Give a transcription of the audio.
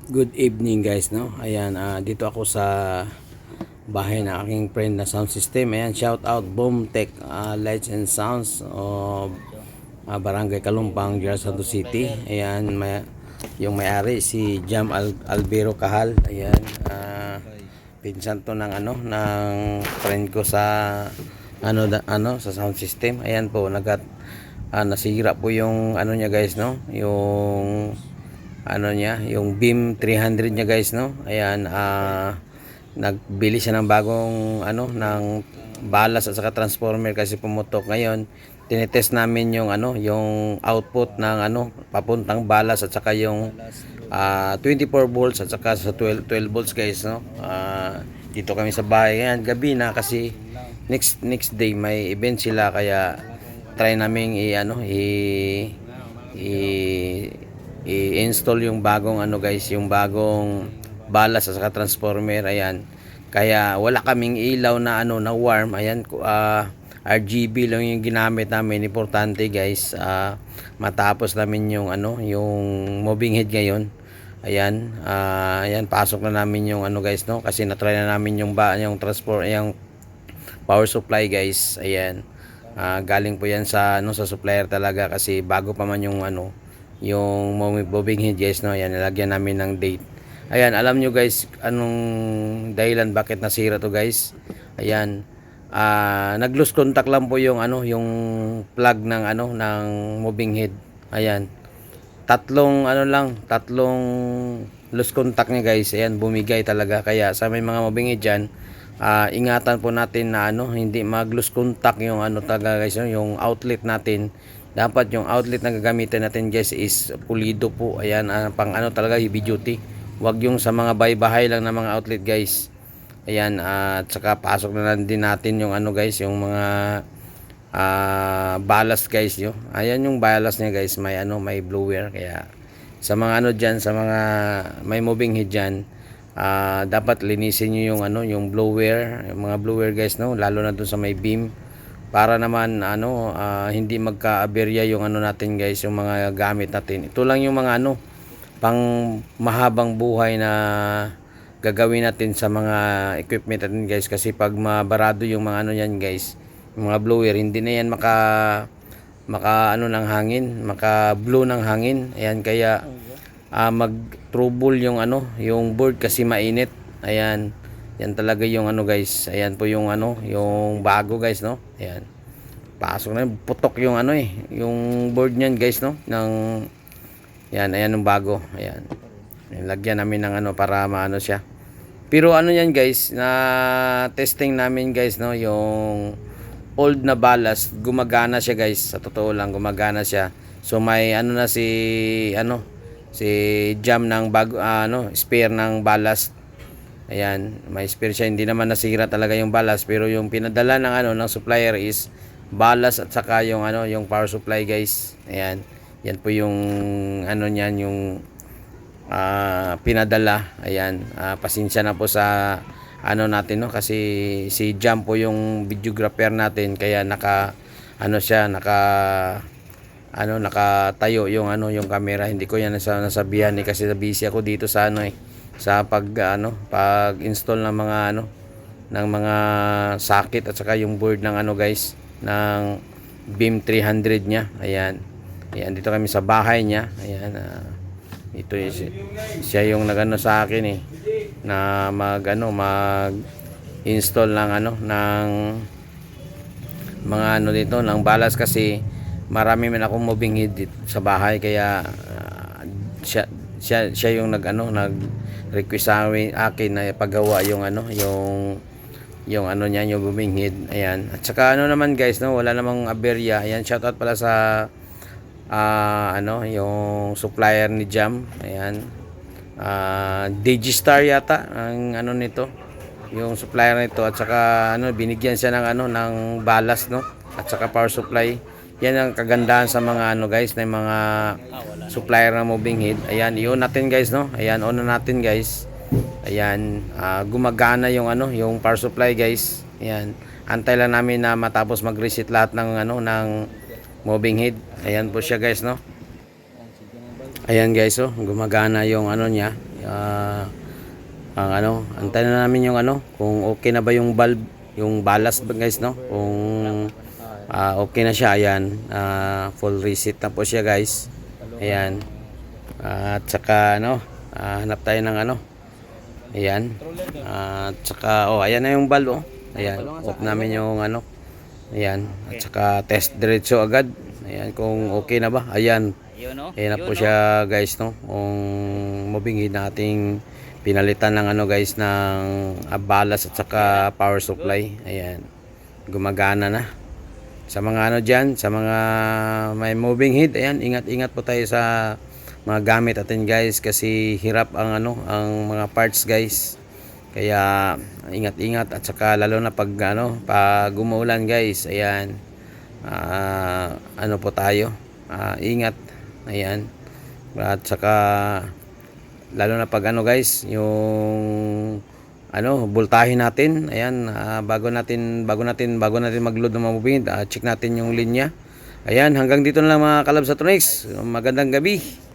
Good evening guys, no. Ayan, dito ako sa bahay ng aking friend na sound system. Ayan, shout out Boom Tech Lights and Sounds of Barangay Kalumpang, General Santos City. Ayan, yung may-ari si Jam Albero Kahal. Ayan, pinsan to ng ng friend ko sa sa sound system. Ayan po, nasira po yung niya guys, no. Yung niya, yung beam 300 niya guys, no. Ayan, nagbili siya ng bagong ng balas at saka transformer kasi pumutok. Ngayon tinetest namin yung yung output ng papuntang balas at saka yung 24 volts at saka sa 12 volts guys, no. Dito kami sa bahay ngayon, gabi na kasi next day may event sila, kaya try namin i-install yung bagong guys, yung bagong balas at saka transformer. Ayan, kaya wala kaming ilaw na na warm. Ayan, RGB lang yung ginamit namin. Importante guys, matapos namin yung yung moving head ngayon. Ayan, ayan, pasok na namin yung guys, no, kasi na-try na namin yung yung power supply guys. Ayan, galing po yan sa sa supplier talaga, kasi bago pa man yung yung moving head guys, no. Ayan, nilagyan namin ng date. Ayan, alam nyo guys anong dahilan bakit nasira to guys. Ayan, nag-lose contact lang po yung yung plug ng ng moving head. Ayan, tatlong loose contact niya guys. Ayan, bumigay talaga, kaya sa may mga moving head dyan, ingatan po natin na hindi mag-lose contact yung talaga guys, yung outlet natin. Dapat yung outlet na gagamitin natin guys is pulido po. Ayan, pang talaga heavy duty. Wag yung sa mga bahay lang na mga outlet guys. Ayan, at saka pasok na lang din natin yung guys, yung mga ballast guys, yo. Ayan yung ballast niya guys, may blower. Kaya sa mga diyan, sa mga may moving head diyan, dapat linisin niyo yung yung blower, yung mga blower guys, no, lalo na dun sa may beam, para naman hindi magka-aberya yung natin guys, yung mga gamit natin. Ito lang yung mga pang mahabang buhay na gagawin natin sa mga equipment natin guys, kasi pag mabarado yung mga yan guys, yung mga blower, hindi na yan maka ng hangin, maka blow ng hangin. Ayan, kaya mag trouble yung yung board kasi mainit. Ayan, yan talaga yung guys. Ayan po yung yung bago guys, no. Ayan, pasok na, putok yung yung board niyan guys, no, ng yan. Ayan yung bago. Ayan, lagyan namin ng para maano siya. Pero yan guys, na testing namin guys, no, yung old na balas, gumagana siya guys. Sa totoo lang, gumagana siya. So may na si jam ng bago spare ng ballast. Ayan, may spare siya, hindi naman nasira talaga yung ballast, pero yung pinadala ng ng supplier is ballast at saka yung yung power supply guys. Ayan, yan po yung niyan, yung pinadala. Ayan, pasensya na po sa natin, no, kasi si Jam po yung videographer natin, kaya naka nakatayo yung yung camera. Hindi ko yan nasabihan kasi busy ako dito sa sa pag install ng mga ng mga socket at saka yung board ng guys, ng beam 300 niya. Ayan, ayan, dito kami sa bahay niya. Ayan, ito siya yung nagano sa akin na mag install ng ng mga dito ng balas, kasi marami man akong moving head dito sa bahay, kaya siya yung nag request sa akin na ipagawa yung yung niya, yung moving head. Ayan, at saka naman guys, no, wala namang aberya. Ayan, shoutout pala sa yung supplier ni Jam. Ayan, Digistar yata ang nito, yung supplier nito. At saka binigyan siya ng ng balas, no, at saka power supply. Yan ang kagandahan sa mga guys, na mga supplier ng moving head. Ayan, i-on natin guys, no. Ayan, on na natin guys. Ayan, gumagana yung yung power supply guys. Ayan, antay lang namin na matapos mag-reset lahat ng ng moving head. Ayan po siya guys, no. Ayan guys, gumagana yung niya, ang antayin na namin yung kung okay na ba yung valve, yung ballast ba guys, no? Kung okay na siya, ayan, full reset na po siya guys. Ayan. At saka hanap tayo ng ayan. At saka ayan na yung valve, oh. Ayan, off namin yung ayan. At saka test diretso agad. Ayan, kung okay na ba. Ayan. Ayan na po siya guys, no? Kung moving head nating pinalitan ng guys ng ballast at saka power supply. Ayan. Gumagana na. Sa mga diyan, sa mga may moving head, ayan, ingat-ingat po tayo sa mga gamit natin guys kasi hirap ang ang mga parts guys. Kaya ingat-ingat at saka lalo na pag pag umuulan guys. Ayan. Po tayo. Ingat. Ayan. At saka lalo na pag guys, yung voltahe natin, ayan, bago natin mag-load ng mga moving, check natin yung linya. Ayan, hanggang dito na lang mga kalab sa Tronics. Magandang gabi.